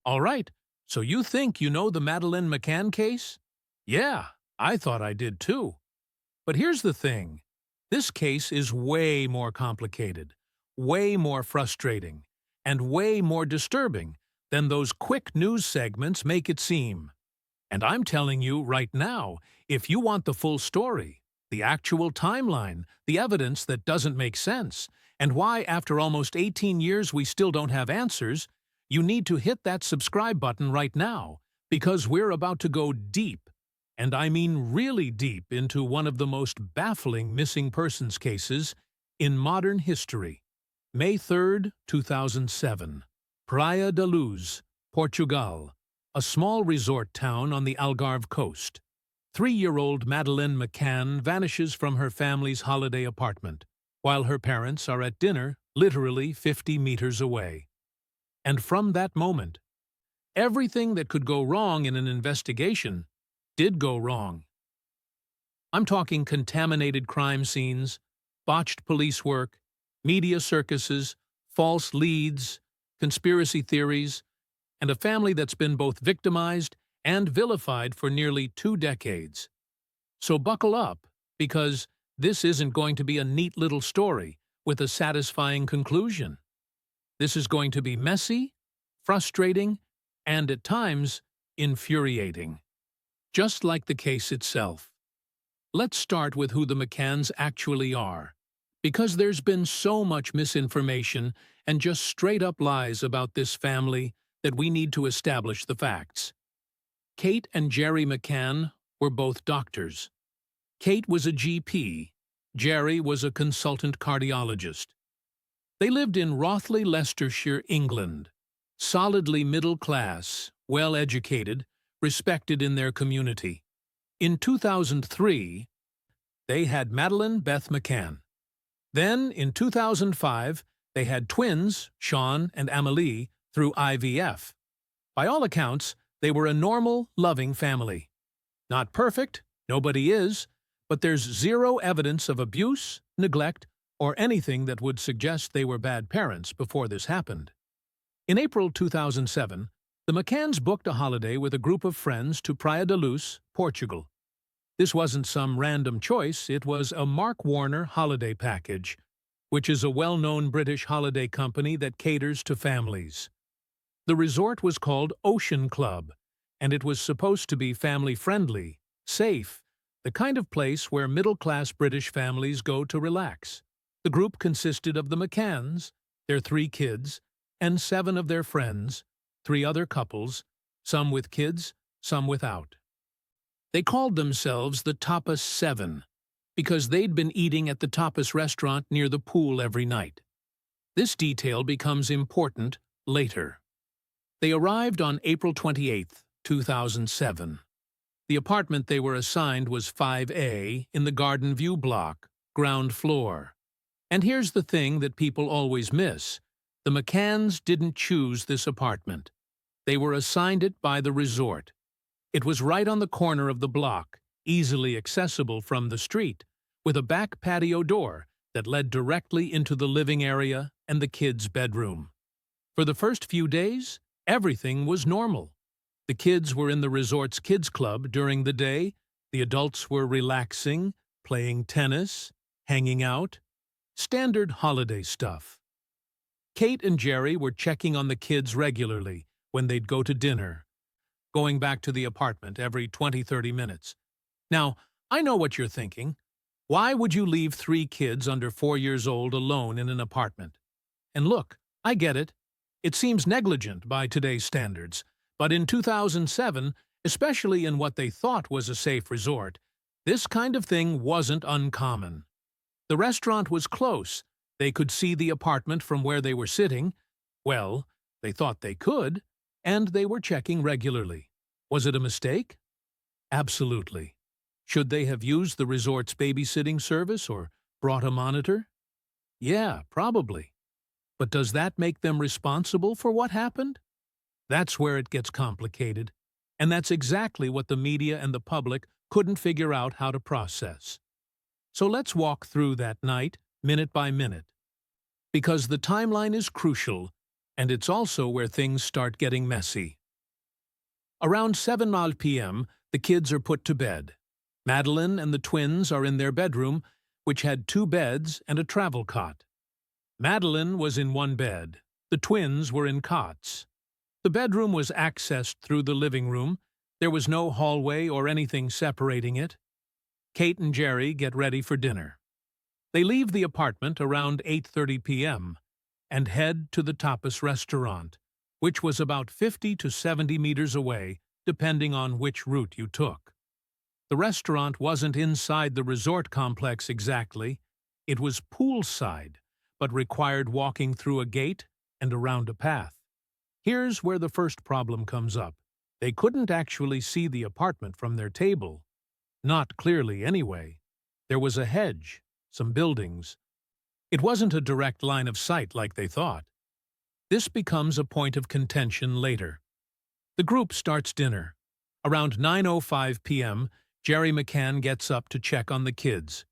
All right, so you think you know the Madeleine McCann case? Yeah, I thought I did too. But here's the thing. This case is way more complicated, way more frustrating, and way more disturbing than those quick news segments make it seem. And I'm telling you right now, if you want the full story, the actual timeline, the evidence that doesn't make sense, and why after almost 18 years we still don't have answers, you need to hit that subscribe button right now, because we're about to go deep, and I mean really deep, into one of the most baffling missing persons cases in modern history. May 3rd, 2007. Praia da Luz, Portugal, a small resort town on the Algarve coast. 3-year-old Madeleine McCann vanishes from her family's holiday apartment, while her parents are at dinner literally 50 meters away. And from that moment, everything that could go wrong in an investigation did go wrong. I'm talking contaminated crime scenes, botched police work, media circuses, false leads, conspiracy theories, and a family that's been both victimized and vilified for nearly 2 decades. So buckle up, because this isn't going to be a neat little story with a satisfying conclusion. This is going to be messy, frustrating, and at times infuriating. Just like the case itself. Let's start with who the McCanns actually are, because there's been so much misinformation and just straight-up lies about this family that we need to establish the facts. Kate and Jerry McCann were both doctors. Kate was a GP. Jerry was a consultant cardiologist. They lived in Rothley, Leicestershire, England. Solidly middle class, well-educated, respected in their community. In 2003, they had Madeleine Beth McCann. Then, in 2005, they had twins, Sean and Amelie, through IVF. By all accounts, they were a normal, loving family. Not perfect, nobody is, but there's zero evidence of abuse, neglect, or anything that would suggest they were bad parents before this happened. In April 2007, the McCanns booked a holiday with a group of friends to Praia da Luz, Portugal. This wasn't some random choice, it was a Mark Warner holiday package, which is a well-known British holiday company that caters to families. The resort was called Ocean Club, and it was supposed to be family-friendly, safe, the kind of place where middle-class British families go to relax. The group consisted of the McCanns, their 3 kids, and 7 of their friends, 3 other couples, some with kids, some without. They called themselves the Tapas 7 because they'd been eating at the tapas restaurant near the pool every night. This detail becomes important later. They arrived on April 28, 2007. The apartment they were assigned was 5A in the Garden View block, ground floor. And here's the thing that people always miss. The McCanns didn't choose this apartment. They were assigned it by the resort. It was right on the corner of the block, easily accessible from the street, with a back patio door that led directly into the living area and the kids' bedroom. For the first few days, everything was normal. The kids were in the resort's kids club during the day, the adults were relaxing, playing tennis, hanging out, standard holiday stuff. Kate and Jerry were checking on the kids regularly when they'd go to dinner, going back to the apartment every 20-30 minutes. Now, I know what you're thinking. Why would you leave 3 kids under 4 years old alone in an apartment? And look, I get it. It seems negligent by today's standards, but in 2007, especially in what they thought was a safe resort, this kind of thing wasn't uncommon. The restaurant was close. They could see the apartment from where they were sitting. Well, they thought they could, and they were checking regularly. Was it a mistake? Absolutely. Should they have used the resort's babysitting service or brought a monitor? Yeah, probably. But does that make them responsible for what happened? That's where it gets complicated, and that's exactly what the media and the public couldn't figure out how to process. So let's walk through that night, minute by minute. Because the timeline is crucial, and it's also where things start getting messy. Around 7 p.m., the kids are put to bed. Madeleine and the twins are in their bedroom, which had 2 beds and a travel cot. Madeleine was in one bed. The twins were in cots. The bedroom was accessed through the living room. There was no hallway or anything separating it. Kate and Jerry get ready for dinner. They leave the apartment around 8:30 p.m. and head to the tapas restaurant, which was about 50 to 70 meters away, depending on which route you took. The restaurant wasn't inside the resort complex exactly. It was poolside, but required walking through a gate and around a path. Here's where the first problem comes up. They couldn't actually see the apartment from their table. Not clearly, anyway. There was a hedge, some buildings. It wasn't a direct line of sight like they thought. This becomes a point of contention later. The group starts dinner. Around 9:05 p.m., Jerry McCann gets up to check on the kids.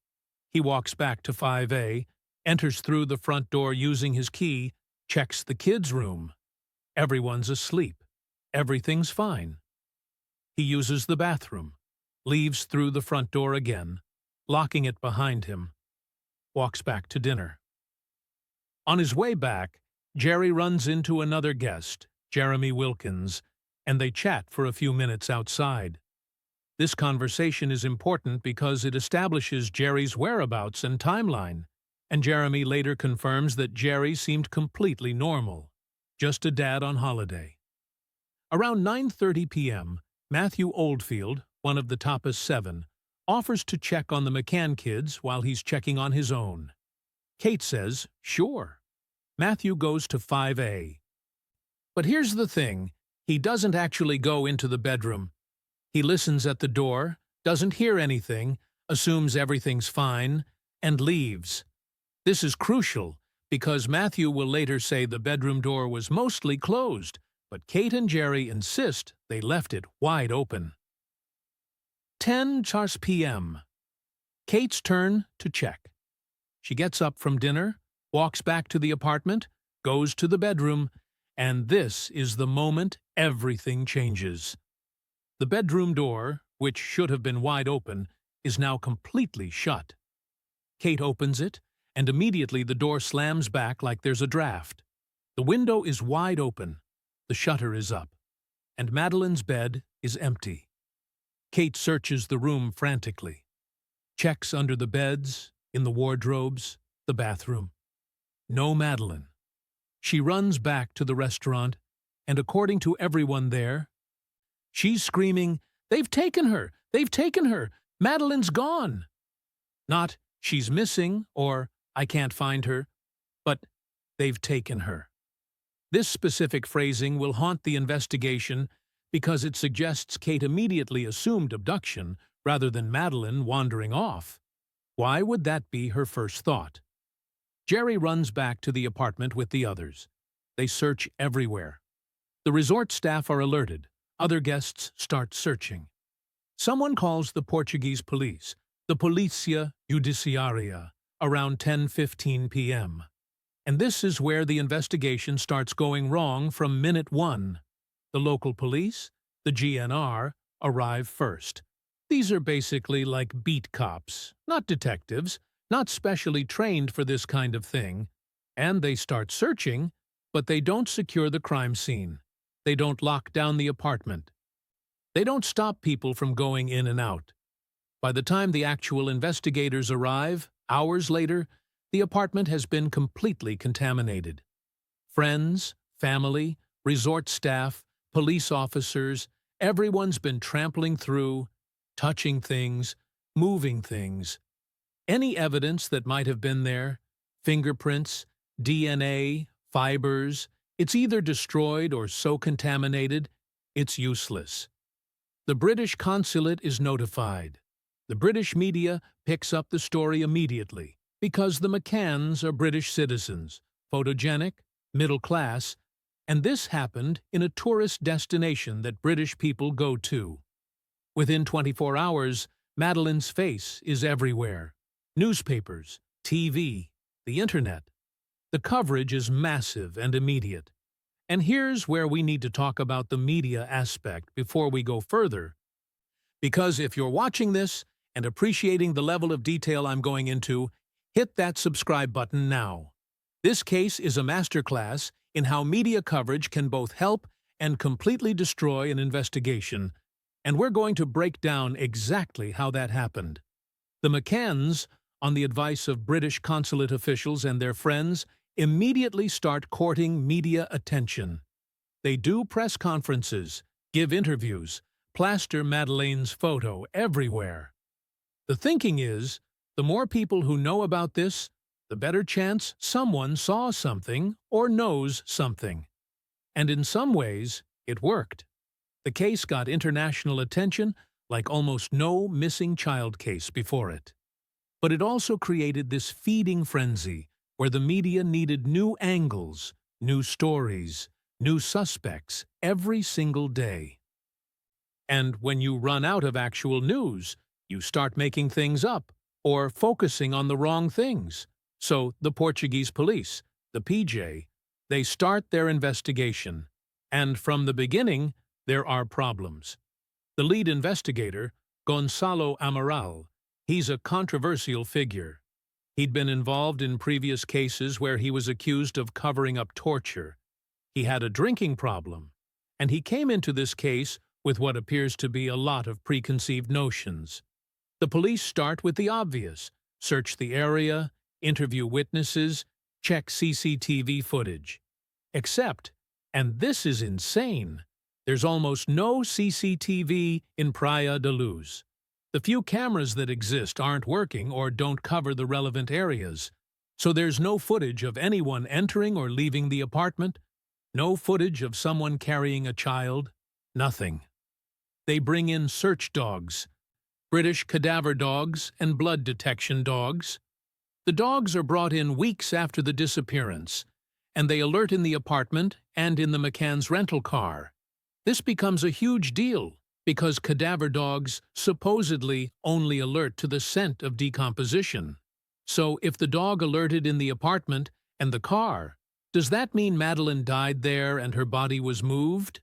He walks back to 5A, enters through the front door using his key, checks the kids' room. Everyone's asleep. Everything's fine. He uses the bathroom, leaves through the front door again, locking it behind him, walks back to dinner. On his way back, Jerry runs into another guest, Jeremy Wilkins, and they chat for a few minutes outside. This conversation is important because it establishes Jerry's whereabouts and timeline, and Jeremy later confirms that Jerry seemed completely normal, just a dad on holiday. Around 9:30 p.m., Matthew Oldfield, one of the Tapas 7, offers to check on the McCann kids while he's checking on his own. Kate says, sure. Matthew goes to 5A. But here's the thing, he doesn't actually go into the bedroom. He listens at the door, doesn't hear anything, assumes everything's fine, and leaves. This is crucial because Matthew will later say the bedroom door was mostly closed, but Kate and Jerry insist they left it wide open. 10:00 p.m. Kate's turn to check. She gets up from dinner, walks back to the apartment, goes to the bedroom, and this is the moment everything changes. The bedroom door, which should have been wide open, is now completely shut. Kate opens it, and immediately the door slams back like there's a draft. The window is wide open, the shutter is up, and Madeleine's bed is empty. Kate searches the room frantically, checks under the beds, in the wardrobes, the bathroom. No Madeleine. She runs back to the restaurant, and according to everyone there, she's screaming, "They've taken her! They've taken her! Madeleine's gone!" Not, "She's missing," or "I can't find her," but "They've taken her." This specific phrasing will haunt the investigation because it suggests Kate immediately assumed abduction rather than Madeleine wandering off. Why would that be her first thought? Jerry runs back to the apartment with the others. They search everywhere. The resort staff are alerted. Other guests start searching. Someone calls the Portuguese police, the Polícia Judiciária, around 10:15 p.m. And this is where the investigation starts going wrong from minute one. The local police, the GNR, arrive first. These are basically like beat cops, not detectives, not specially trained for this kind of thing. And they start searching, but they don't secure the crime scene. They don't lock down the apartment. They don't stop people from going in and out. By the time the actual investigators arrive, hours later, the apartment has been completely contaminated. Friends, family, resort staff, police officers, everyone's been trampling through, touching things, moving things. Any evidence that might have been there, fingerprints, DNA, fibers, it's either destroyed or so contaminated, it's useless. The British consulate is notified. The British media picks up the story immediately because the McCanns are British citizens, photogenic, middle class, and this happened in a tourist destination that British people go to. Within 24 hours, Madeleine's face is everywhere. Newspapers, TV, the internet. The coverage is massive and immediate. And here's where we need to talk about the media aspect before we go further. Because if you're watching this and appreciating the level of detail I'm going into, hit that subscribe button now. This case is a masterclass in how media coverage can both help and completely destroy an investigation, and we're going to break down exactly how that happened. The McCanns, on the advice of British consulate officials and their friends, immediately start courting media attention. They do press conferences, give interviews, plaster Madeleine's photo everywhere. The thinking is, the more people who know about this, the better chance someone saw something or knows something. And in some ways, it worked. The case got international attention like almost no missing child case before it. But it also created this feeding frenzy where the media needed new angles, new stories, new suspects every single day. And when you run out of actual news, you start making things up or focusing on the wrong things. So the Portuguese police, the PJ, they start their investigation. And from the beginning, there are problems. The lead investigator, Gonçalo Amaral, he's a controversial figure. He'd been involved in previous cases where he was accused of covering up torture. He had a drinking problem, and he came into this case with what appears to be a lot of preconceived notions. The police start with the obvious: search the area, interview witnesses, check CCTV footage. Except, and this is insane, there's almost no CCTV in Praia da Luz. The few cameras that exist aren't working or don't cover the relevant areas, so there's no footage of anyone entering or leaving the apartment, no footage of someone carrying a child, nothing. They bring in search dogs, British cadaver dogs and blood detection dogs. The dogs are brought in weeks after the disappearance, and they alert in the apartment and in the McCann's rental car. This becomes a huge deal because cadaver dogs supposedly only alert to the scent of decomposition. So if the dog alerted in the apartment and the car, does that mean Madeleine died there and her body was moved?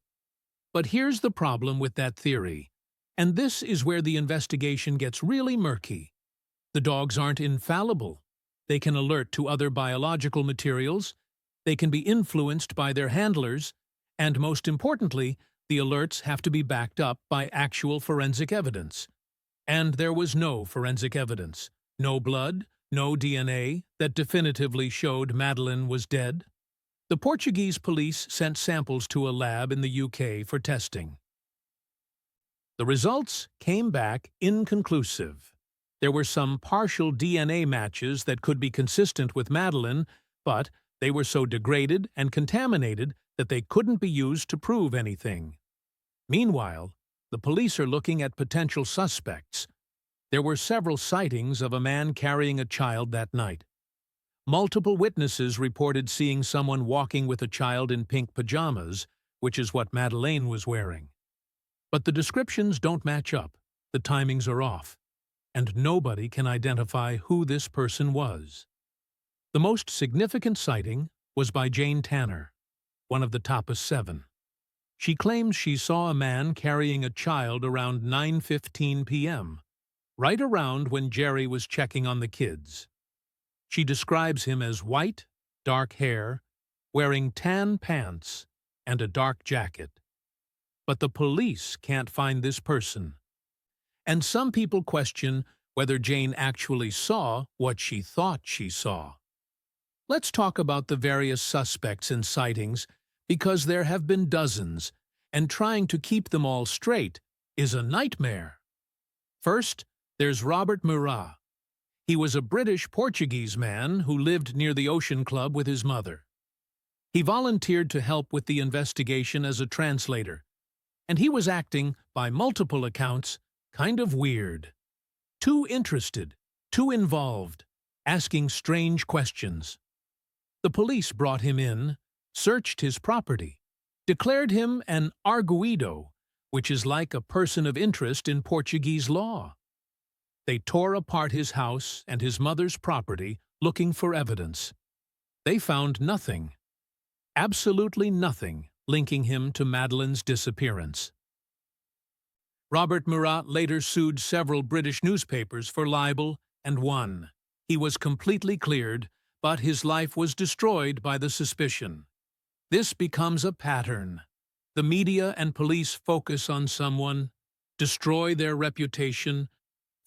But here's the problem with that theory, and this is where the investigation gets really murky. The dogs aren't infallible. They can alert to other biological materials, they can be influenced by their handlers, and most importantly, the alerts have to be backed up by actual forensic evidence. And there was no forensic evidence, no blood, no DNA that definitively showed Madeleine was dead. The Portuguese police sent samples to a lab in the UK for testing. The results came back inconclusive. There were some partial DNA matches that could be consistent with Madeleine, but they were so degraded and contaminated that they couldn't be used to prove anything. Meanwhile, the police are looking at potential suspects. There were several sightings of a man carrying a child that night. Multiple witnesses reported seeing someone walking with a child in pink pajamas, which is what Madeleine was wearing. But the descriptions don't match up, the timings are off, and nobody can identify who this person was. The most significant sighting was by Jane Tanner, one of the Tapas 7. She claims she saw a man carrying a child around 9:15 p.m., right around when Jerry was checking on the kids. She describes him as white, dark hair, wearing tan pants, and a dark jacket. But the police can't find this person. And some people question whether Jane actually saw what she thought she saw. Let's talk about the various suspects and sightings, because there have been dozens, and trying to keep them all straight is a nightmare. First, there's Robert Murat. He was a British-Portuguese man who lived near the Ocean Club with his mother. He volunteered to help with the investigation as a translator, and he was acting, by multiple accounts, kind of weird. Too interested, too involved, asking strange questions. The police brought him in, searched his property, declared him an arguido, which is like a person of interest in Portuguese law. They tore apart his house and his mother's property looking for evidence. They found nothing. Absolutely nothing linking him to Madeleine's disappearance. Robert Murat later sued several British newspapers for libel and won. He was completely cleared, but his life was destroyed by the suspicion. This becomes a pattern. The media and police focus on someone, destroy their reputation,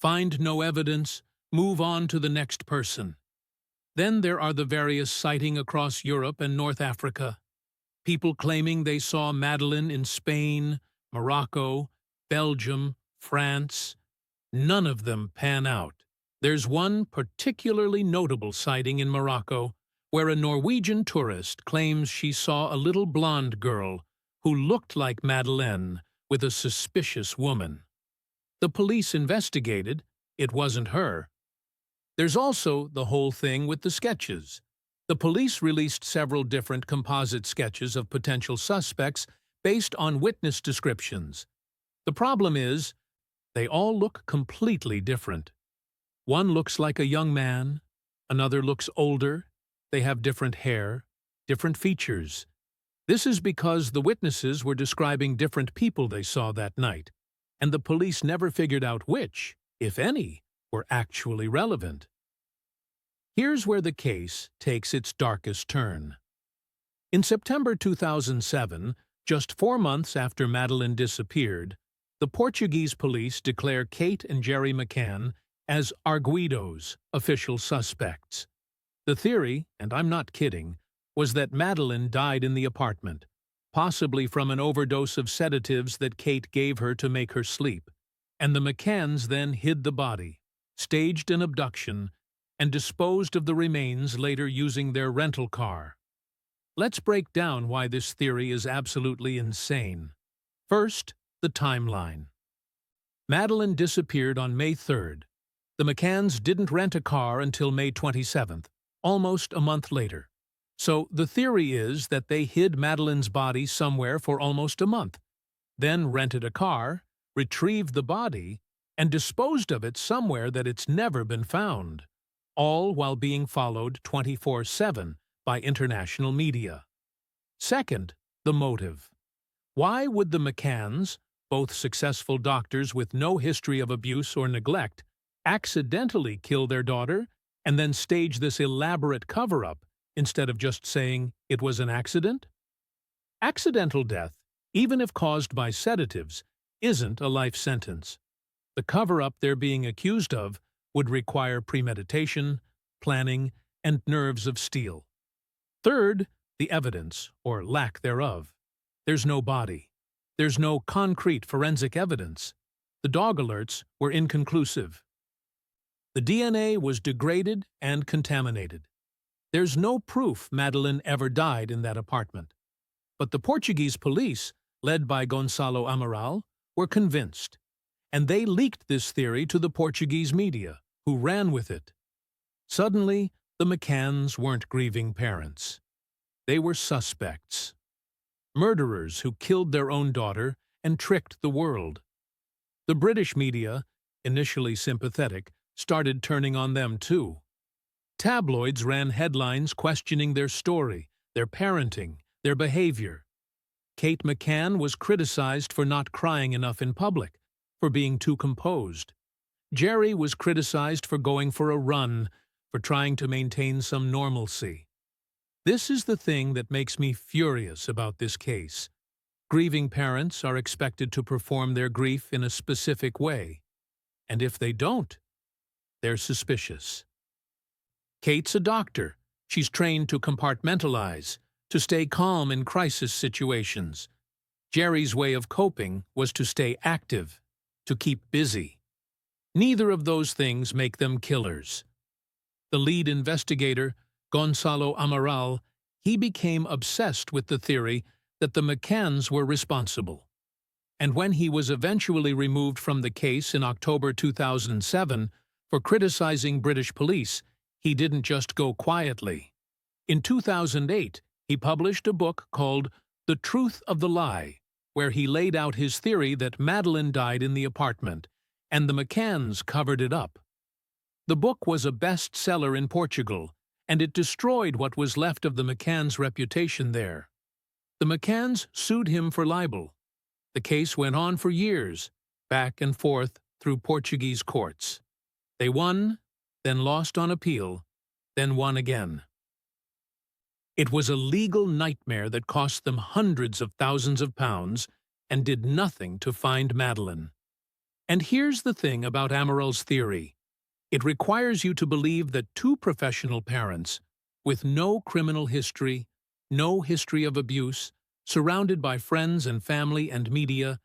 find no evidence, move on to the next person. Then there are the various sightings across Europe and North Africa. People claiming they saw Madeleine in Spain, Morocco, Belgium, France. None of them pan out. There's one particularly notable sighting in Morocco, where a Norwegian tourist claims she saw a little blonde girl who looked like Madeleine with a suspicious woman. The police investigated. It wasn't her. There's also the whole thing with the sketches. The police released several different composite sketches of potential suspects based on witness descriptions. The problem is, they all look completely different. One looks like a young man, another looks older, they have different hair, different features. This is because the witnesses were describing different people they saw that night, and the police never figured out which, if any, were actually relevant. Here's where the case takes its darkest turn. In September 2007, just 4 months after Madeleine disappeared, the Portuguese police declare Kate and Gerry McCann as arguidos, official suspects. The theory, and I'm not kidding, was that Madeleine died in the apartment, possibly from an overdose of sedatives that Kate gave her to make her sleep, and the McCanns then hid the body, staged an abduction, and disposed of the remains later using their rental car. Let's break down why this theory is absolutely insane. First, the timeline. Madeleine disappeared on May 3rd. The McCanns didn't rent a car until May 27th, almost a month later. So the theory is that they hid Madeleine's body somewhere for almost a month, then rented a car, retrieved the body, and disposed of it somewhere that it's never been found, all while being followed 24/7 by international media. Second, the motive. Why would the McCanns, both successful doctors with no history of abuse or neglect, accidentally kill their daughter and then stage this elaborate cover-up instead of just saying it was an accident? Accidental death, even if caused by sedatives, isn't a life sentence. The cover-up they're being accused of would require premeditation, planning, and nerves of steel. Third, the evidence, or lack thereof. There's no body. There's no concrete forensic evidence. The dog alerts were inconclusive. The DNA was degraded and contaminated. There's no proof Madeleine ever died in that apartment. But the Portuguese police, led by Gonçalo Amaral, were convinced, and they leaked this theory to the Portuguese media, who ran with it. Suddenly, the McCanns weren't grieving parents. They were suspects. Murderers who killed their own daughter and tricked the world. The British media, initially sympathetic, started turning on them too. Tabloids ran headlines questioning their story, their parenting, their behavior. Kate McCann was criticized for not crying enough in public, for being too composed. Gerry was criticized for going for a run, for trying to maintain some normalcy. This is the thing that makes me furious about this case. Grieving parents are expected to perform their grief in a specific way, and if they don't, they're suspicious. Kate's a doctor. She's trained to compartmentalize, to stay calm in crisis situations. Gerry's way of coping was to stay active, to keep busy. Neither of those things make them killers. The lead investigator, Gonçalo Amaral, he became obsessed with the theory that the McCanns were responsible. And when he was eventually removed from the case in October 2007 for criticizing British police, he didn't just go quietly. In 2008, he published a book called The Truth of the Lie, where he laid out his theory that Madeleine died in the apartment, and the McCanns covered it up. The book was a bestseller in Portugal, and it destroyed what was left of the McCann's reputation there. The McCanns sued him for libel. The case went on for years, back and forth through Portuguese courts. They won, then lost on appeal, then won again. It was a legal nightmare that cost them hundreds of thousands of pounds and did nothing to find Madeleine. And here's the thing about Amaril's theory. It requires you to believe that two professional parents, with no criminal history, no history of abuse, surrounded by friends and family and media,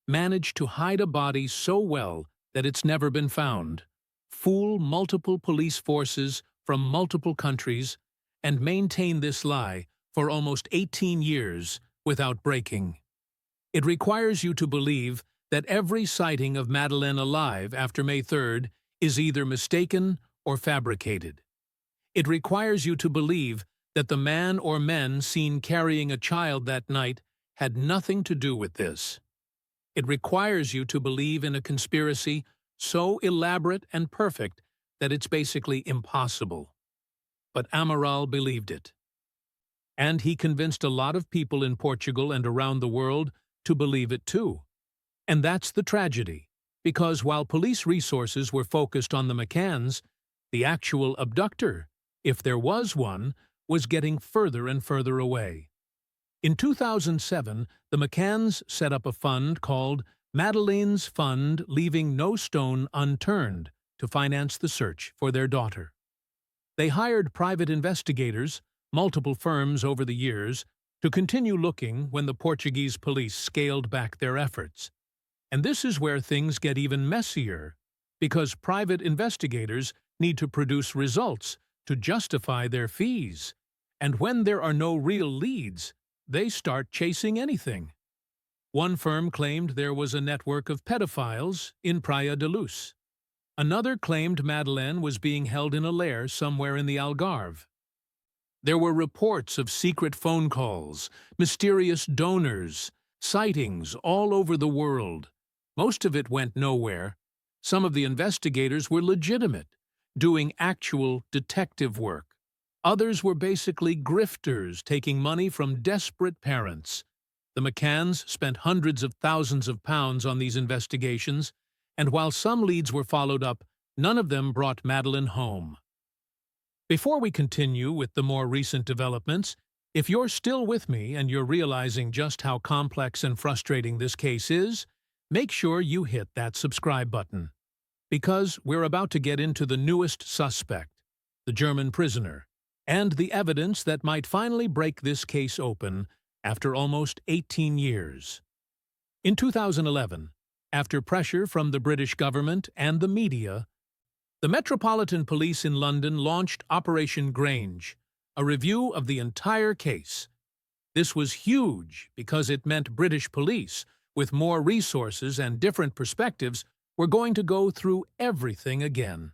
managed to hide a body so well that it's never been found, fool multiple police forces from multiple countries, and maintain this lie for almost 18 years without breaking. It requires you to believe that every sighting of Madeleine alive after May 3rd is either mistaken or fabricated. It requires you to believe that the man or men seen carrying a child that night had nothing to do with this. It requires you to believe in a conspiracy so elaborate and perfect that it's basically impossible. But Amaral believed it. And he convinced a lot of people in Portugal and around the world to believe it too. And that's the tragedy, because while police resources were focused on the McCanns, the actual abductor, if there was one, was getting further and further away. In 2007, the McCanns set up a fund called Madeleine's Fund, leaving no stone unturned to finance the search for their daughter. They hired private investigators, multiple firms over the years, to continue looking when the Portuguese police scaled back their efforts. And this is where things get even messier, because private investigators need to produce results to justify their fees. And when there are no real leads, they start chasing anything. One firm claimed there was a network of pedophiles in Praia da Luz. Another claimed Madeleine was being held in a lair somewhere in the Algarve. There were reports of secret phone calls, mysterious donors, sightings all over the world. Most of it went nowhere. Some of the investigators were legitimate, doing actual detective work. Others were basically grifters taking money from desperate parents. The McCanns spent hundreds of thousands of pounds on these investigations, and while some leads were followed up, none of them brought Madeleine home. Before we continue with the more recent developments, if you're still with me and you're realizing just how complex and frustrating this case is, make sure you hit that subscribe button. Because we're about to get into the newest suspect, the German prisoner, and the evidence that might finally break this case open after almost 18 years. In 2011, after pressure from the British government and the media, the Metropolitan Police in London launched Operation Grange, a review of the entire case. This was huge because it meant British police, with more resources and different perspectives, were going to go through everything again.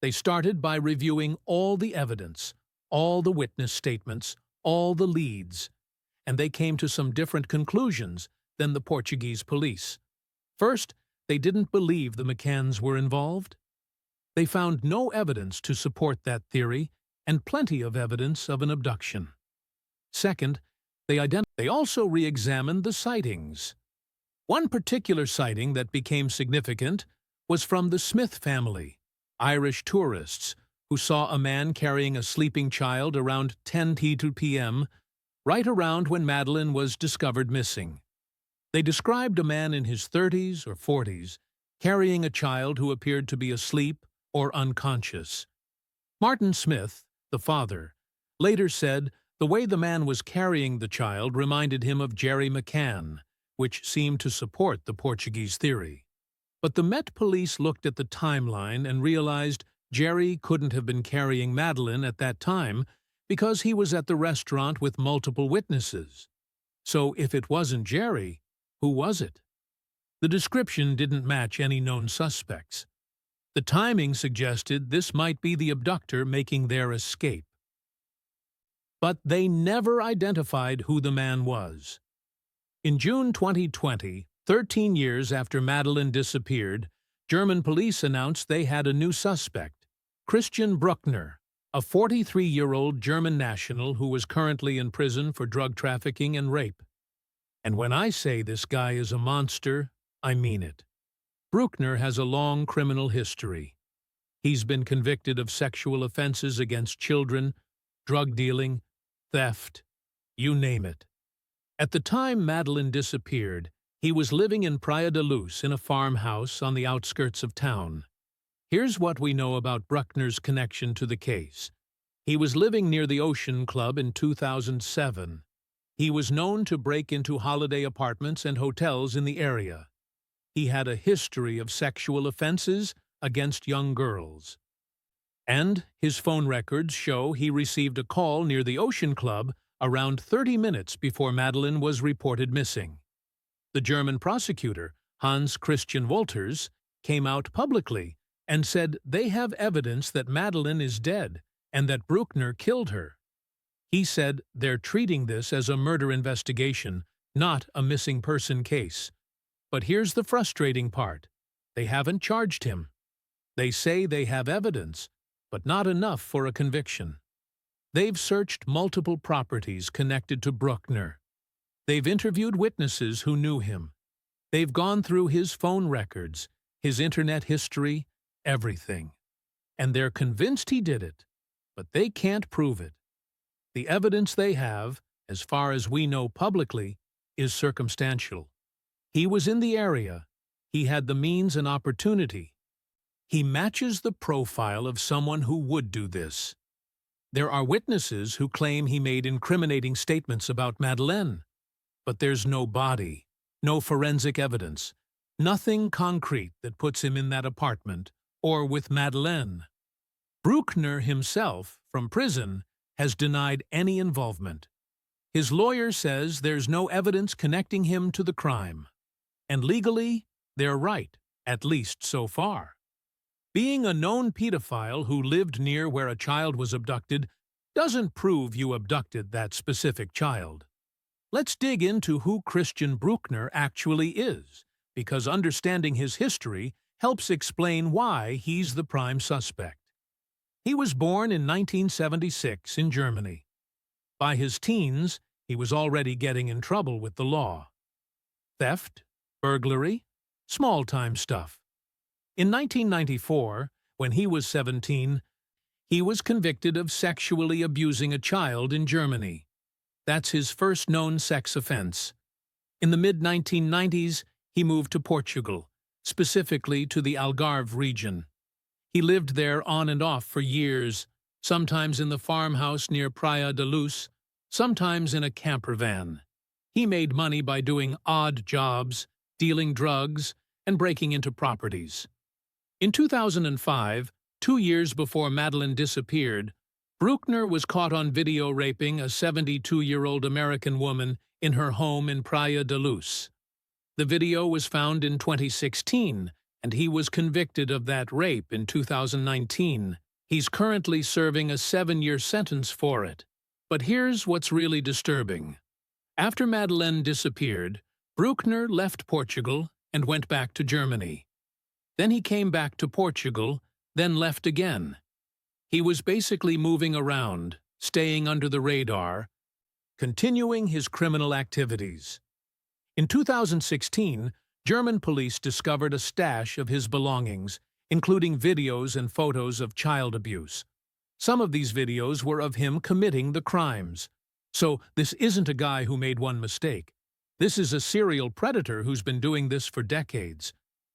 They started by reviewing all the evidence, all the witness statements, all the leads, and they came to some different conclusions than the Portuguese police. First, they didn't believe the McCanns were involved. They found no evidence to support that theory, and plenty of evidence of an abduction. Second, they also re-examined the sightings. One particular sighting that became significant was from the Smith family, Irish tourists, who saw a man carrying a sleeping child around 10:02 p.m., right around when Madeleine was discovered missing. They described a man in his 30s or 40s carrying a child who appeared to be asleep or unconscious. Martin Smith, the father, later said the way the man was carrying the child reminded him of Jerry McCann, which seemed to support the Portuguese theory. But the Met Police looked at the timeline and realized Jerry couldn't have been carrying Madeleine at that time because he was at the restaurant with multiple witnesses. So if it wasn't Jerry, who was it? The description didn't match any known suspects. The timing suggested this might be the abductor making their escape. But they never identified who the man was. In June 2020, 13 years after Madeleine disappeared, German police announced they had a new suspect, Christian Bruckner, a 43-year-old German national who was currently in prison for drug trafficking and rape. And when I say this guy is a monster, I mean it. Bruckner has a long criminal history. He's been convicted of sexual offenses against children, drug dealing, theft, you name it. At the time Madeleine disappeared, he was living in Praia da Luz in a farmhouse on the outskirts of town. Here's what we know about Bruckner's connection to the case. He was living near the Ocean Club in 2007. He was known to break into holiday apartments and hotels in the area. He had a history of sexual offenses against young girls. And his phone records show he received a call near the Ocean Club around 30 minutes before Madeleine was reported missing. The German prosecutor, Hans Christian Wolters, came out publicly and said they have evidence that Madeleine is dead and that Bruckner killed her. He said they're treating this as a murder investigation, not a missing person case. But here's the frustrating part. They haven't charged him. They say they have evidence, but not enough for a conviction. They've searched multiple properties connected to Bruckner. They've interviewed witnesses who knew him. They've gone through his phone records, his internet history, everything. And they're convinced he did it, but they can't prove it. The evidence they have, as far as we know publicly, is circumstantial. He was in the area. He had the means and opportunity. He matches the profile of someone who would do this. There are witnesses who claim he made incriminating statements about Madeleine. But there's no body, no forensic evidence, nothing concrete that puts him in that apartment or with Madeleine. Bruckner himself, from prison, has denied any involvement. His lawyer says there's no evidence connecting him to the crime. And legally, they're right, at least so far. Being a known pedophile who lived near where a child was abducted doesn't prove you abducted that specific child. Let's dig into who Christian Bruckner actually is, because understanding his history helps explain why he's the prime suspect. He was born in 1976 in Germany. By his teens, he was already getting in trouble with the law. Theft, burglary, small-time stuff. In 1994, when he was 17, he was convicted of sexually abusing a child in Germany. That's his first known sex offense. In the mid-1990s, he moved to Portugal, specifically to the Algarve region. He lived there on and off for years, sometimes in the farmhouse near Praia da Luz, sometimes in a camper van. He made money by doing odd jobs, dealing drugs, and breaking into properties. In 2005, 2 years before Madeleine disappeared, Bruckner was caught on video raping a 72-year-old American woman in her home in Praia da Luz. The video was found in 2016, and he was convicted of that rape in 2019. He's currently serving a 7-year sentence for it. But here's what's really disturbing. After Madeleine disappeared, Bruckner left Portugal and went back to Germany. Then he came back to Portugal, then left again. He was basically moving around, staying under the radar, continuing his criminal activities. In 2016, German police discovered a stash of his belongings, including videos and photos of child abuse. Some of these videos were of him committing the crimes. So this isn't a guy who made one mistake. This is a serial predator who's been doing this for decades.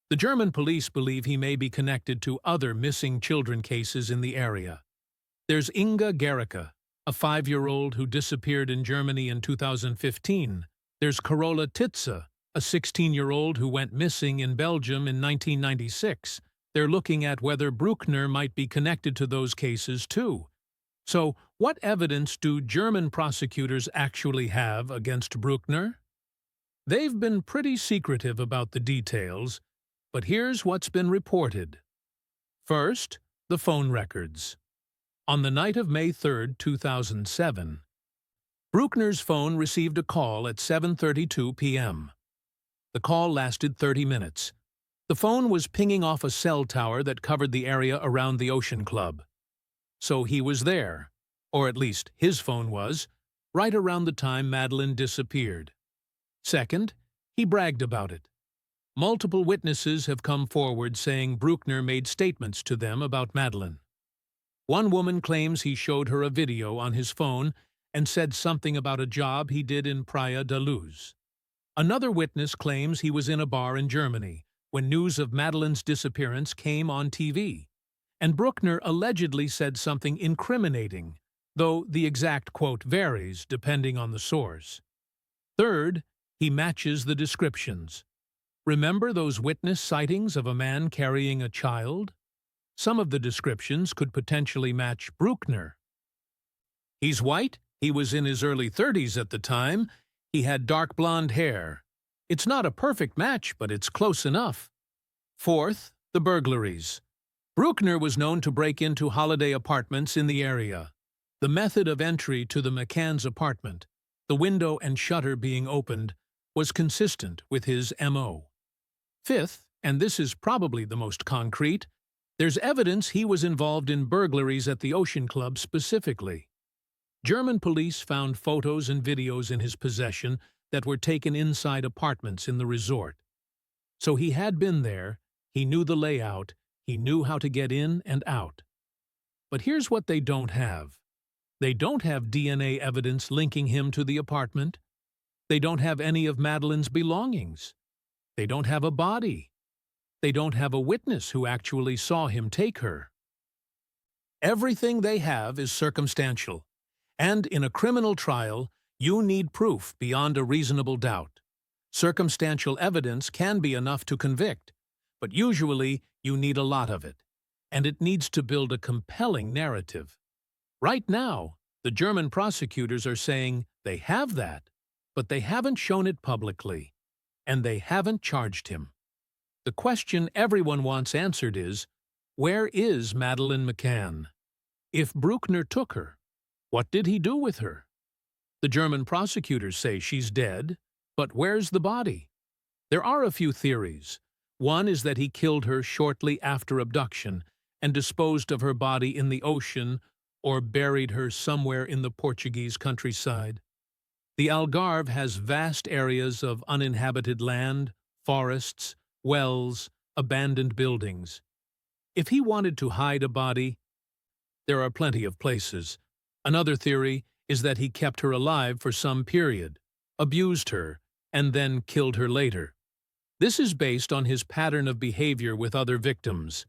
The German police believe he may be connected to other missing children cases in the area. There's Inga Gericke, a 5-year-old who disappeared in Germany in 2015. There's Carola Titze, a 16-year-old who went missing in Belgium in 1996. They're looking at whether Bruckner might be connected to those cases too. So, what evidence do German prosecutors actually have against Bruckner? They've been pretty secretive about the details, but here's what's been reported. First, the phone records. On the night of May 3, 2007, Bruckner's phone received a call at 7:32 p.m. The call lasted 30 minutes. The phone was pinging off a cell tower that covered the area around the Ocean Club. So he was there, or at least his phone was, right around the time Madeleine disappeared. Second, he bragged about it. Multiple witnesses have come forward saying Bruckner made statements to them about Madeleine. One woman claims he showed her a video on his phone and said something about a job he did in Praia da Luz. Another witness claims he was in a bar in Germany when news of Madeleine's disappearance came on TV, and Bruckner allegedly said something incriminating, though the exact quote varies depending on the source. Third, he matches the descriptions. Remember those witness sightings of a man carrying a child? Some of the descriptions could potentially match Bruckner. He's white, he was in his early 30s at the time, he had dark blonde hair. It's not a perfect match, but it's close enough. Fourth, the burglaries. Bruckner was known to break into holiday apartments in the area. The method of entry to the McCann's apartment, the window and shutter being opened, was consistent with his M.O. Fifth, and this is probably the most concrete, there's evidence he was involved in burglaries at the Ocean Club specifically. German police found photos and videos in his possession that were taken inside apartments in the resort. So he had been there, he knew the layout, he knew how to get in and out. But here's what they don't have. They don't have DNA evidence linking him to the apartment. They don't have any of Madeleine's belongings. They don't have a body. They don't have a witness who actually saw him take her. Everything they have is circumstantial, and in a criminal trial, you need proof beyond a reasonable doubt. Circumstantial evidence can be enough to convict, but usually you need a lot of it, and it needs to build a compelling narrative. Right now, the German prosecutors are saying they have that, but they haven't shown it publicly, and they haven't charged him. The question everyone wants answered is, where is Madeleine McCann? If Bruckner took her, what did he do with her? The German prosecutors say she's dead, but where's the body? There are a few theories. One is that he killed her shortly after abduction and disposed of her body in the ocean or buried her somewhere in the Portuguese countryside. The Algarve has vast areas of uninhabited land, forests, wells, abandoned buildings. If he wanted to hide a body, there are plenty of places. Another theory is that he kept her alive for some period, abused her, and then killed her later. This is based on his pattern of behavior with other victims.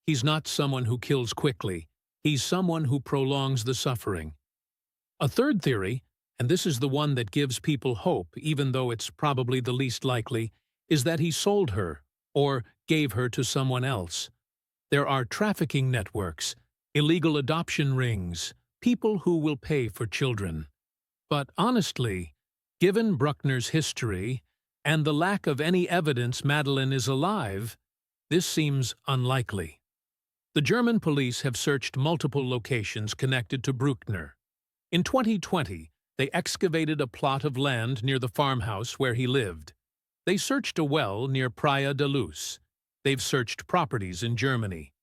He's not someone who kills quickly. He's someone who prolongs the suffering. A third theory, and this is the one that gives people hope even though it's probably the least likely, is that he sold her or gave her to someone else. There are trafficking networks, illegal adoption rings, people who will pay for children. But honestly, given Bruckner's history and the lack of any evidence Madeleine is alive, this seems unlikely. The German police have searched multiple locations connected to Bruckner. In 2020, they excavated a plot of land near the farmhouse where he lived. They searched a well near Praia da Luz. They've searched properties in Germany.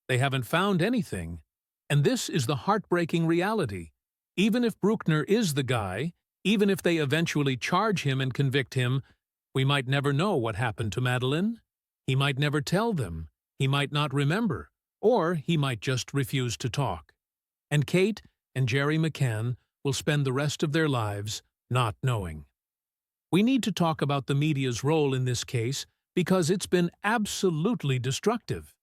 They haven't found anything. And this is the heartbreaking reality. Even if Bruckner is the guy, even if they eventually charge him and convict him, we might never know what happened to Madeleine. He might never tell them. He might not remember. Or he might just refuse to talk. And Kate and Jerry McCann will spend the rest of their lives not knowing. We need to talk about the media's role in this case because it's been absolutely destructive.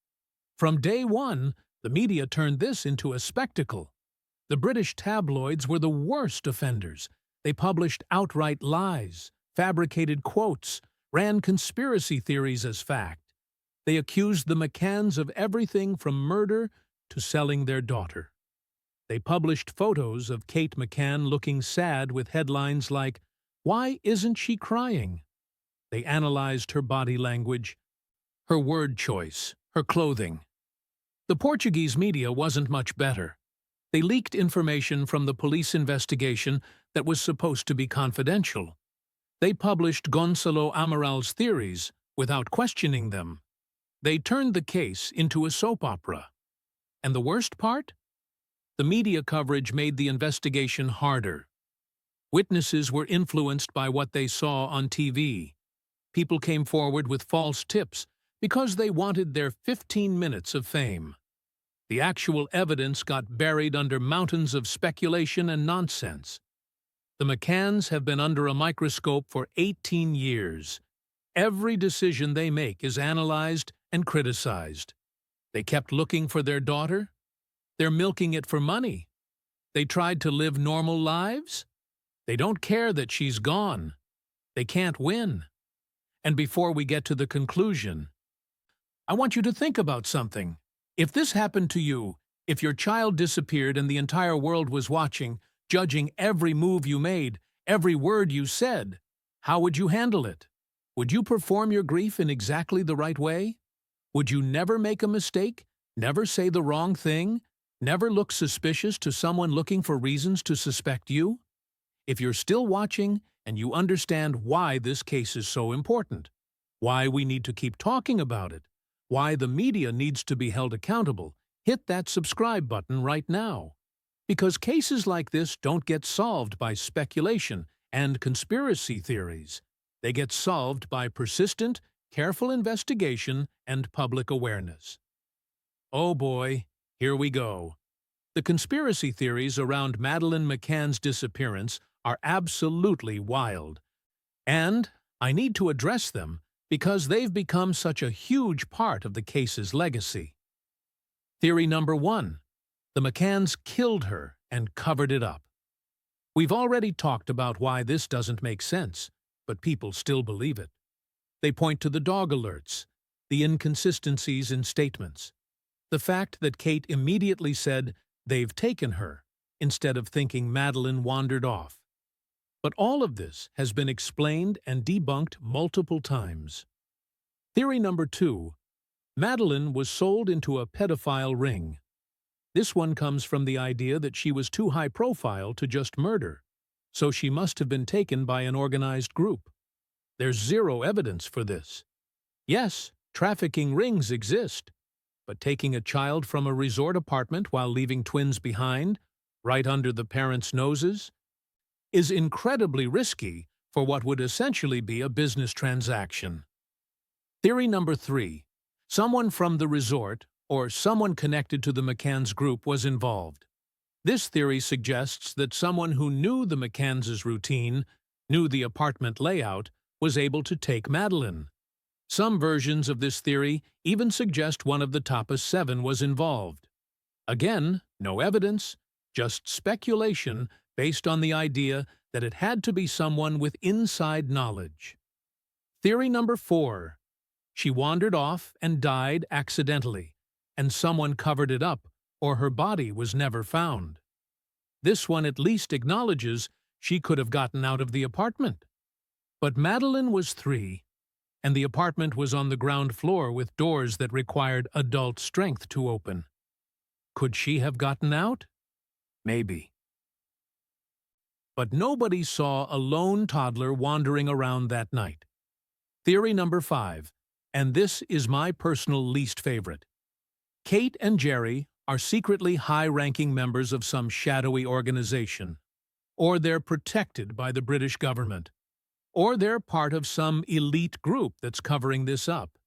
From day one, the media turned this into a spectacle. The British tabloids were the worst offenders. They published outright lies, fabricated quotes, ran conspiracy theories as fact. They accused the McCanns of everything from murder to selling their daughter. They published photos of Kate McCann looking sad with headlines like, "Why isn't she crying?" They analyzed her body language, her word choice, her clothing. The Portuguese media wasn't much better. They leaked information from the police investigation that was supposed to be confidential. They published Gonçalo Amaral's theories without questioning them. They turned the case into a soap opera. And the worst part? The media coverage made the investigation harder. Witnesses were influenced by what they saw on TV. People came forward with false tips because they wanted their 15 minutes of fame. The actual evidence got buried under mountains of speculation and nonsense. The McCanns have been under a microscope for 18 years. Every decision they make is analyzed and criticized. They kept looking for their daughter. They're milking it for money. They tried to live normal lives. They don't care that she's gone. They can't win. And before we get to the conclusion, I want you to think about something. If this happened to you, if your child disappeared and the entire world was watching, judging every move you made, every word you said, how would you handle it? Would you perform your grief in exactly the right way? Would you never make a mistake, never say the wrong thing, never look suspicious to someone looking for reasons to suspect you? If you're still watching and you understand why this case is so important, why we need to keep talking about it, why the media needs to be held accountable, hit that subscribe button right now. Because cases like this don't get solved by speculation and conspiracy theories. They get solved by persistent, careful investigation and public awareness. Oh boy, here we go. The conspiracy theories around Madeleine McCann's disappearance are absolutely wild. And I need to address them because they've become such a huge part of the case's legacy. Theory number 1. The McCanns killed her and covered it up. We've already talked about why this doesn't make sense, but people still believe it. They point to the dog alerts, the inconsistencies in statements, the fact that Kate immediately said, "They've taken her," instead of thinking Madeleine wandered off. But all of this has been explained and debunked multiple times. Theory number 2. Madeleine was sold into a pedophile ring. This one comes from the idea that she was too high profile to just murder, so she must have been taken by an organized group. There's zero evidence for this. Yes, trafficking rings exist, but taking a child from a resort apartment while leaving twins behind, right under the parents' noses, is incredibly risky for what would essentially be a business transaction. Theory number 3. Someone from the resort or someone connected to the McCann's group was involved. This theory suggests that someone who knew the McCanns' routine, knew the apartment layout, was able to take Madeleine. Some versions of this theory even suggest one of the Tapas 7 was involved. Again, no evidence, just speculation based on the idea that it had to be someone with inside knowledge. Theory number 4. She wandered off and died accidentally, and someone covered it up, or her body was never found. This one at least acknowledges she could have gotten out of the apartment. But Madeleine was 3, and the apartment was on the ground floor with doors that required adult strength to open. Could she have gotten out? Maybe. But nobody saw a lone toddler wandering around that night. Theory number 5, and this is my personal least favorite. Kate and Jerry are secretly high-ranking members of some shadowy organization, or they're protected by the British government, or they're part of some elite group that's covering this up.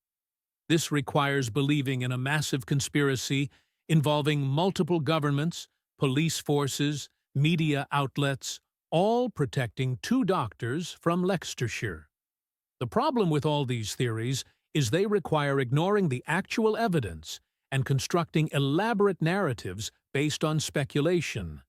This requires believing in a massive conspiracy involving multiple governments, police forces, media outlets, all protecting 2 doctors from Leicestershire. The problem with all these theories is they require ignoring the actual evidence and constructing elaborate narratives based on speculation.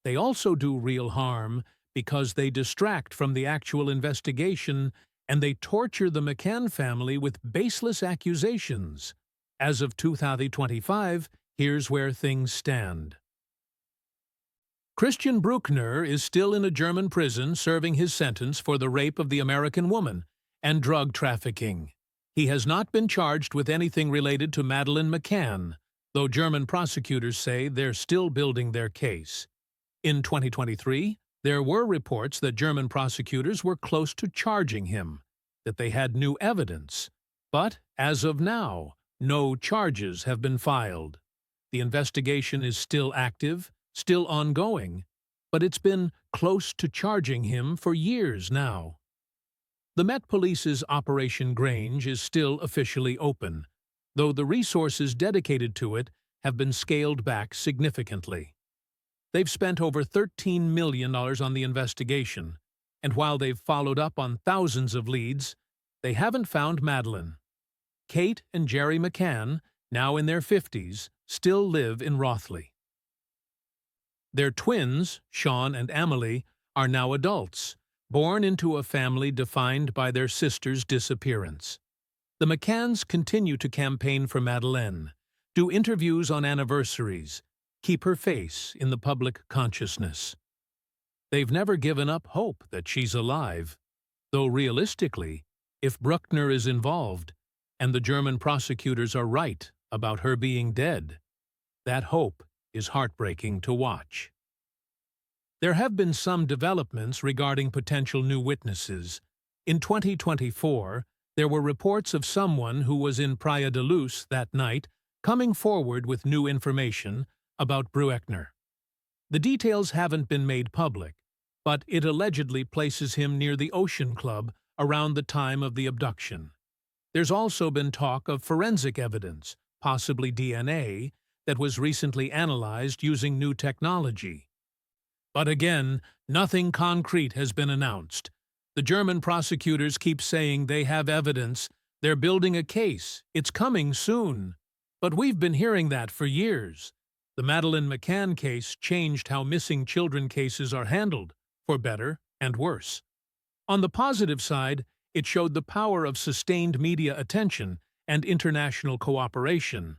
They also do real harm because they distract from the actual investigation and they torture the McCann family with baseless accusations. As of 2025, here's where things stand. Christian Bruckner is still in a German prison serving his sentence for the rape of the American woman and drug trafficking. He has not been charged with anything related to Madeleine McCann, though German prosecutors say they're still building their case. In 2023, there were reports that German prosecutors were close to charging him, that they had new evidence. But, as of now, no charges have been filed. The investigation is still active, still ongoing, but it's been close to charging him for years now. The Met Police's Operation Grange is still officially open, though the resources dedicated to it have been scaled back significantly. They've spent over $13 million on the investigation, and while they've followed up on thousands of leads, they haven't found Madeleine. Kate and Jerry McCann, now in their 50s, still live in Rothley. Their twins, Sean and Amelie, are now adults, born into a family defined by their sister's disappearance. The McCanns continue to campaign for Madeleine, do interviews on anniversaries, keep her face in the public consciousness. They've never given up hope that she's alive, though realistically, if Bruckner is involved, and the German prosecutors are right about her being dead, that hope is heartbreaking to watch. There have been some developments regarding potential new witnesses. In 2024, there were reports of someone who was in Praia da Luz that night coming forward with new information about Bruckner. The details haven't been made public, but it allegedly places him near the Ocean Club around the time of the abduction. There's also been talk of forensic evidence, possibly DNA, that was recently analyzed using new technology. But again, nothing concrete has been announced. The German prosecutors keep saying they have evidence, they're building a case, it's coming soon. But we've been hearing that for years. The Madeleine McCann case changed how missing children cases are handled, for better and worse. On the positive side, it showed the power of sustained media attention and international cooperation.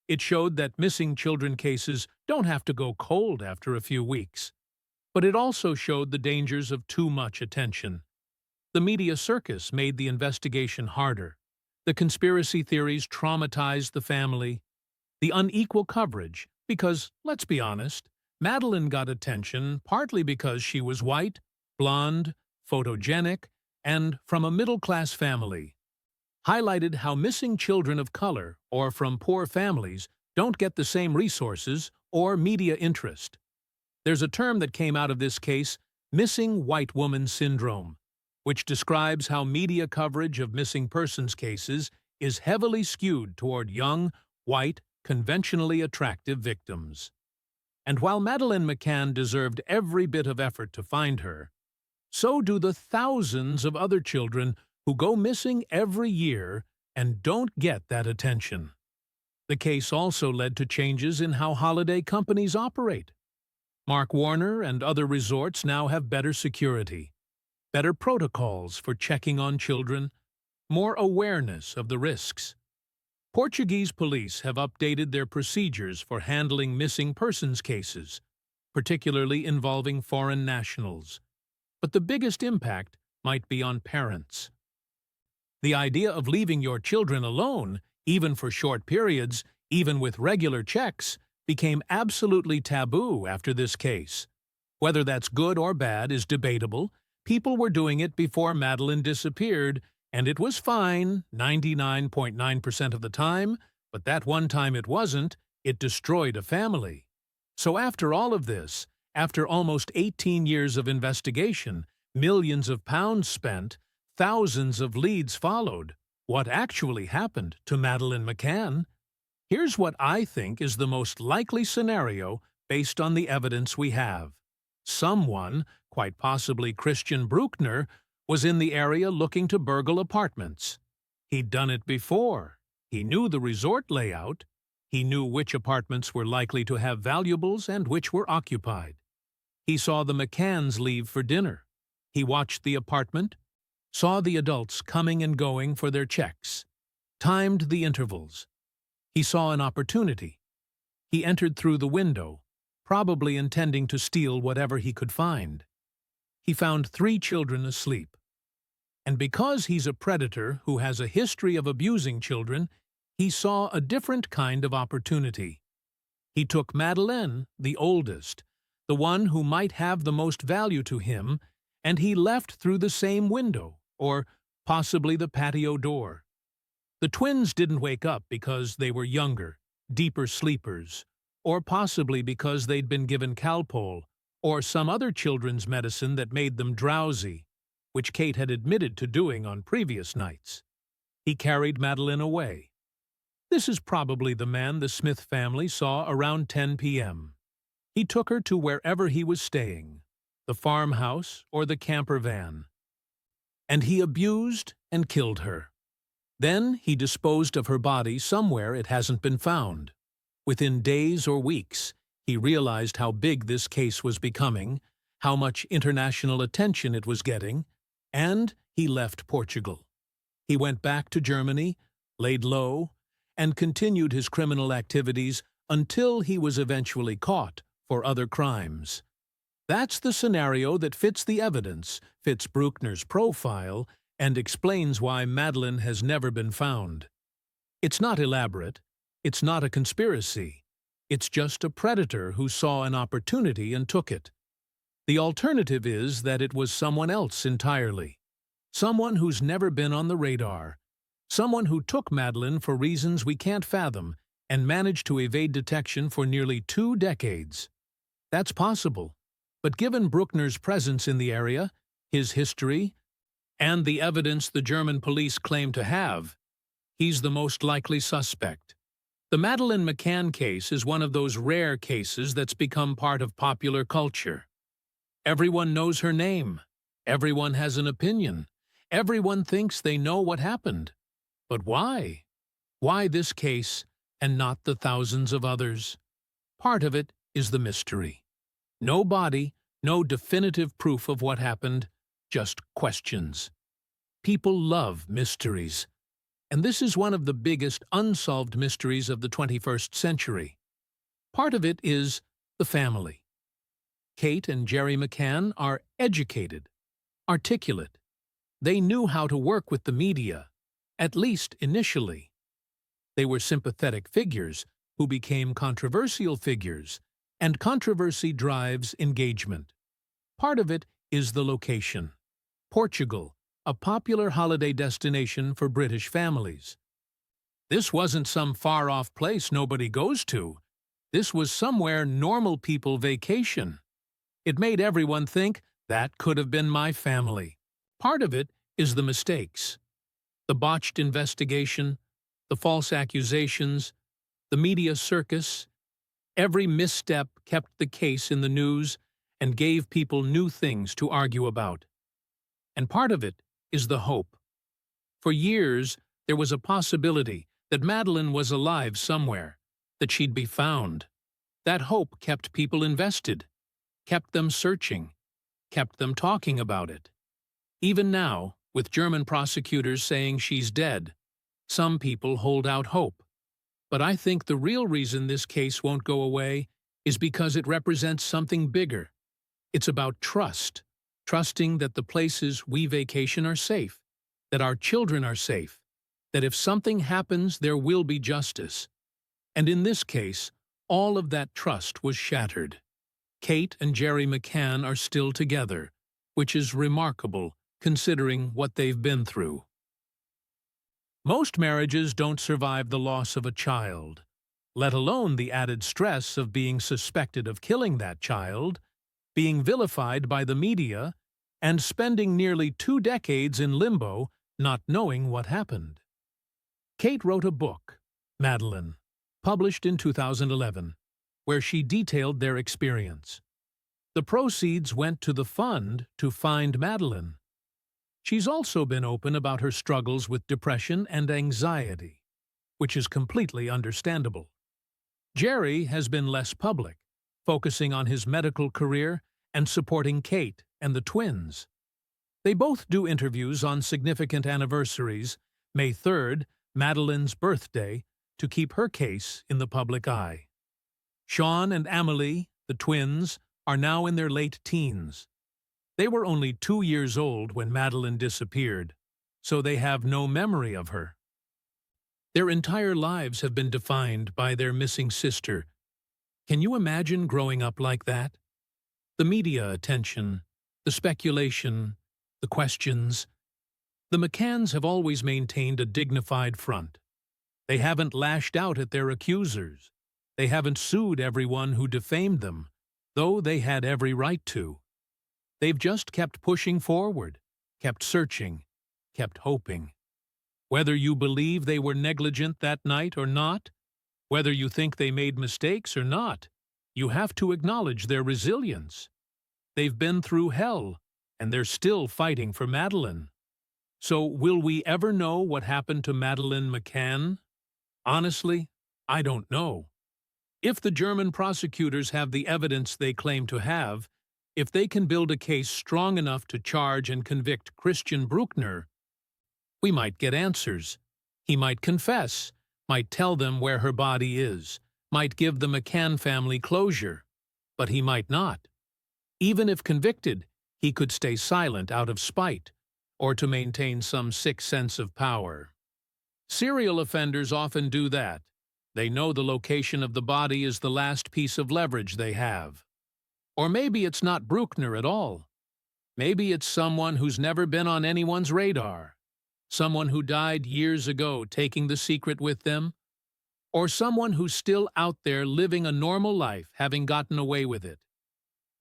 It showed that missing children cases don't have to go cold after a few weeks. But it also showed the dangers of too much attention. The media circus made the investigation harder. The conspiracy theories traumatized the family. The unequal coverage, because, let's be honest, Madeleine got attention partly because she was white, blonde, photogenic, and from a middle-class family, highlighted how missing children of color or from poor families don't get the same resources or media interest. There's a term that came out of this case, missing white woman syndrome, which describes how media coverage of missing persons cases is heavily skewed toward young, white, conventionally attractive victims. And while Madeleine McCann deserved every bit of effort to find her, so do the thousands of other children who go missing every year and don't get that attention. The case also led to changes in how holiday companies operate. Mark Warner and other resorts now have better security, better protocols for checking on children, more awareness of the risks. Portuguese police have updated their procedures for handling missing persons cases, particularly involving foreign nationals. But the biggest impact might be on parents. The idea of leaving your children alone, even for short periods, even with regular checks, became absolutely taboo after this case. Whether that's good or bad is debatable. People were doing it before Madeleine disappeared, and it was fine 99.9% of the time, but that one time it wasn't, it destroyed a family. So after all of this, after almost 18 years of investigation, millions of pounds spent, thousands of leads followed, what actually happened to Madeleine McCann? Here's what I think is the most likely scenario based on the evidence we have. Someone, quite possibly Christian Bruckner, was in the area looking to burgle apartments. He'd done it before. He knew the resort layout. He knew which apartments were likely to have valuables and which were occupied. He saw the McCanns leave for dinner. He watched the apartment, saw the adults coming and going for their checks, timed the intervals. He saw an opportunity. He entered through the window, probably intending to steal whatever he could find. He found 3 children asleep. And because he's a predator who has a history of abusing children, he saw a different kind of opportunity. He took Madeleine, the oldest, the one who might have the most value to him, and he left through the same window, or possibly the patio door. The twins didn't wake up because they were younger, deeper sleepers, or possibly because they'd been given Calpol or some other children's medicine that made them drowsy, which Kate had admitted to doing on previous nights. He carried Madeleine away. This is probably the man the Smith family saw around 10 p.m. He took her to wherever he was staying, the farmhouse or the camper van. And he abused and killed her. Then he disposed of her body somewhere it hasn't been found. Within days or weeks, he realized how big this case was becoming, how much international attention it was getting, and he left Portugal. He went back to Germany, laid low, and continued his criminal activities until he was eventually caught for other crimes. That's the scenario that fits the evidence, fits Bruckner's profile, and explains why Madeleine has never been found. It's not elaborate. It's not a conspiracy. It's just a predator who saw an opportunity and took it. The alternative is that it was someone else entirely. Someone who's never been on the radar. Someone who took Madeleine for reasons we can't fathom and managed to evade detection for nearly 2 decades. That's possible. But given Bruckner's presence in the area, his history, and the evidence the German police claim to have, he's the most likely suspect. The Madeleine McCann case is one of those rare cases that's become part of popular culture. Everyone knows her name. Everyone has an opinion. Everyone thinks they know what happened. But why? Why this case and not the thousands of others? Part of it is the mystery. No body, no definitive proof of what happened, just questions. People love mysteries. And this is one of the biggest unsolved mysteries of the 21st century. Part of it is the family. Kate and Jerry McCann are educated, articulate. They knew how to work with the media, at least initially. They were sympathetic figures who became controversial figures, and controversy drives engagement. Part of it is the location. Portugal, a popular holiday destination for British families. This wasn't some far-off place nobody goes to. This was somewhere normal people vacation. It made everyone think, that could have been my family. Part of it is the mistakes. The botched investigation, the false accusations, the media circus. Every misstep kept the case in the news and gave people new things to argue about. And part of it is the hope. For years, there was a possibility that Madeleine was alive somewhere, that she'd be found. That hope kept people invested, kept them searching, kept them talking about it. Even now, with German prosecutors saying she's dead, some people hold out hope. But I think the real reason this case won't go away is because it represents something bigger. It's about trust. Trusting that the places we vacation are safe, that our children are safe, that if something happens, there will be justice. And in this case, all of that trust was shattered. Kate and Jerry McCann are still together, which is remarkable considering what they've been through. Most marriages don't survive the loss of a child, let alone the added stress of being suspected of killing that child, being vilified by the media, and spending nearly 2 decades in limbo not knowing what happened. Kate wrote a book, Madeleine, published in 2011, where she detailed their experience. The proceeds went to the fund to find Madeleine. She's also been open about her struggles with depression and anxiety, which is completely understandable. Jerry has been less public, focusing on his medical career and supporting Kate and the twins. They both do interviews on significant anniversaries, May 3rd, Madeleine's birthday, to keep her case in the public eye. Sean and Amelie, the twins, are now in their late teens. They were only 2 years old when Madeleine disappeared, so they have no memory of her. Their entire lives have been defined by their missing sister. Can you imagine growing up like that? The media attention, the speculation, the questions. The McCanns have always maintained a dignified front. They haven't lashed out at their accusers. They haven't sued everyone who defamed them, though they had every right to. They've just kept pushing forward, kept searching, kept hoping. Whether you believe they were negligent that night or not, whether you think they made mistakes or not, you have to acknowledge their resilience. They've been through hell, and they're still fighting for Madeleine. So will we ever know what happened to Madeleine McCann? Honestly, I don't know. If the German prosecutors have the evidence they claim to have, if they can build a case strong enough to charge and convict Christian Bruckner, we might get answers. He might confess, might tell them where her body is, might give the McCann family closure. But he might not. Even if convicted, he could stay silent out of spite, or to maintain some sick sense of power. Serial offenders often do that. They know the location of the body is the last piece of leverage they have. Or maybe it's not Bruckner at all. Maybe it's someone who's never been on anyone's radar. Someone who died years ago taking the secret with them. Or someone who's still out there living a normal life, having gotten away with it.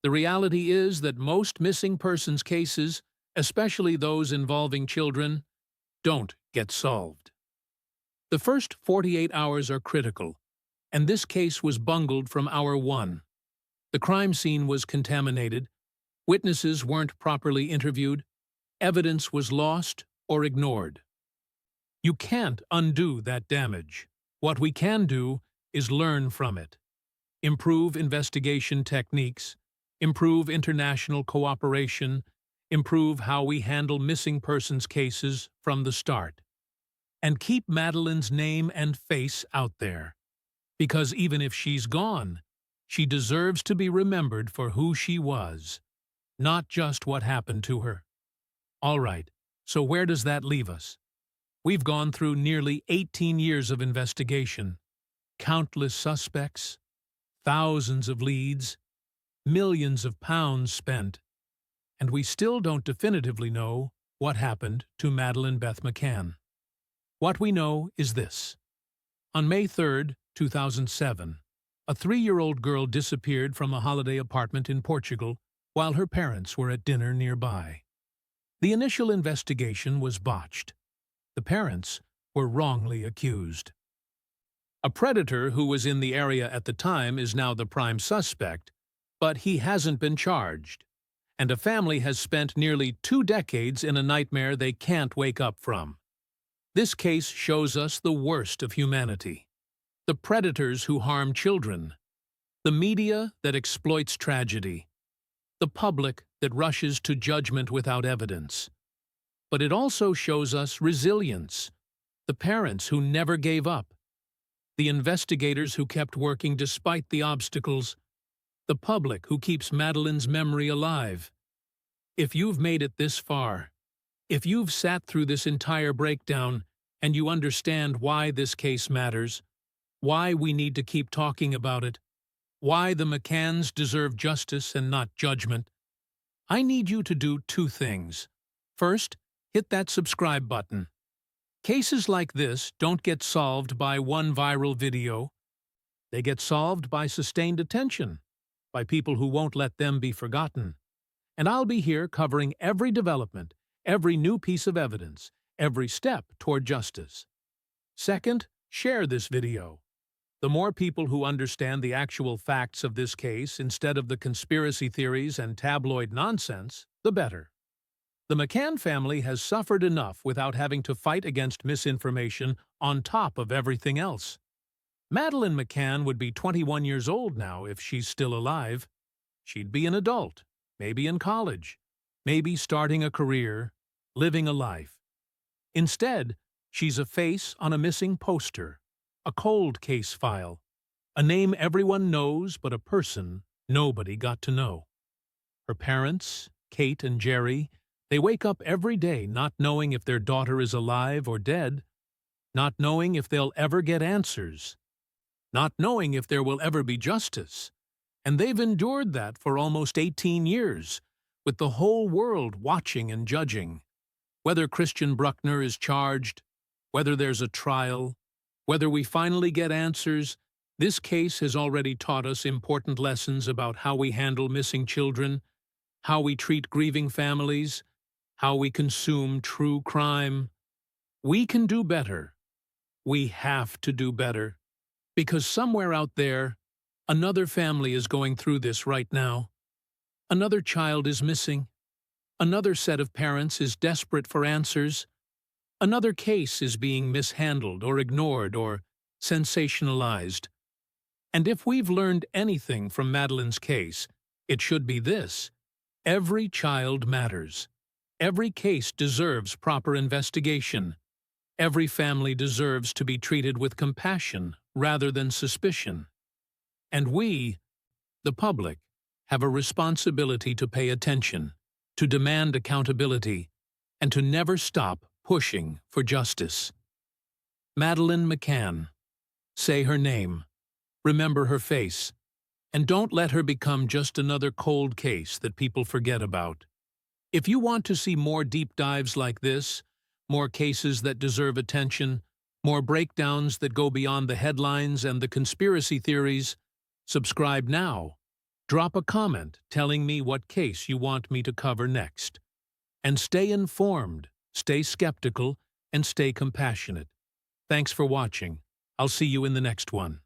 The reality is that most missing persons cases, especially those involving children, don't get solved. The first 48 hours are critical, and this case was bungled from hour one. The crime scene was contaminated, witnesses weren't properly interviewed, evidence was lost or ignored. You can't undo that damage. What we can do is learn from it, improve investigation techniques, improve international cooperation, improve how we handle missing persons cases from the start, and keep Madeleine's name and face out there. Because even if she's gone, she deserves to be remembered for who she was, not just what happened to her. All right, so where does that leave us? We've gone through nearly 18 years of investigation, countless suspects, thousands of leads, millions of pounds spent, and we still don't definitively know what happened to Madeleine Beth McCann. What we know is this. On May 3, 2007, a 3-year-old girl disappeared from a holiday apartment in Portugal while her parents were at dinner nearby. The initial investigation was botched. The parents were wrongly accused. A predator who was in the area at the time is now the prime suspect, but he hasn't been charged, and a family has spent nearly 2 decades in a nightmare they can't wake up from. This case shows us the worst of humanity. The predators who harm children, the media that exploits tragedy, the public that rushes to judgment without evidence. But it also shows us resilience, the parents who never gave up, the investigators who kept working despite the obstacles, the public who keeps Madeleine's memory alive. If you've made it this far, if you've sat through this entire breakdown and you understand why this case matters, why we need to keep talking about it, why the McCanns deserve justice and not judgment, I need you to do 2 things. First, hit that subscribe button. Cases like this don't get solved by one viral video. They get solved by sustained attention, by people who won't let them be forgotten. And I'll be here covering every development, every new piece of evidence, every step toward justice. Second, share this video. The more people who understand the actual facts of this case instead of the conspiracy theories and tabloid nonsense, the better. The McCann family has suffered enough without having to fight against misinformation on top of everything else. Madeleine McCann would be 21 years old now if she's still alive. She'd be an adult, maybe in college, maybe starting a career, living a life. Instead, she's a face on a missing poster, a cold case file, a name everyone knows but a person nobody got to know. Her parents, Kate and Jerry, they wake up every day not knowing if their daughter is alive or dead, not knowing if they'll ever get answers, not knowing if there will ever be justice. And they've endured that for almost 18 years, with the whole world watching and judging. Whether Christian Bruckner is charged, whether there's a trial, whether we finally get answers, This case has already taught us important lessons about how we handle missing children, how we treat grieving families, how we consume true crime. We can do better. We have to do better. Because somewhere out there, another family is going through this right now. Another child is missing. Another set of parents is desperate for answers. Another case is being mishandled or ignored or sensationalized. And if we've learned anything from Madeleine's case, it should be this: every child matters. Every case deserves proper investigation. Every family deserves to be treated with compassion rather than suspicion. And we, the public, have a responsibility to pay attention, to demand accountability, and to never stop pushing for justice. Madeleine McCann. Say her name. Remember her face. And don't let her become just another cold case that people forget about. If you want to see more deep dives like this, more cases that deserve attention, more breakdowns that go beyond the headlines and the conspiracy theories, subscribe now. Drop a comment telling me what case you want me to cover next. And stay informed, stay skeptical, and stay compassionate. Thanks for watching. I'll see you in the next one.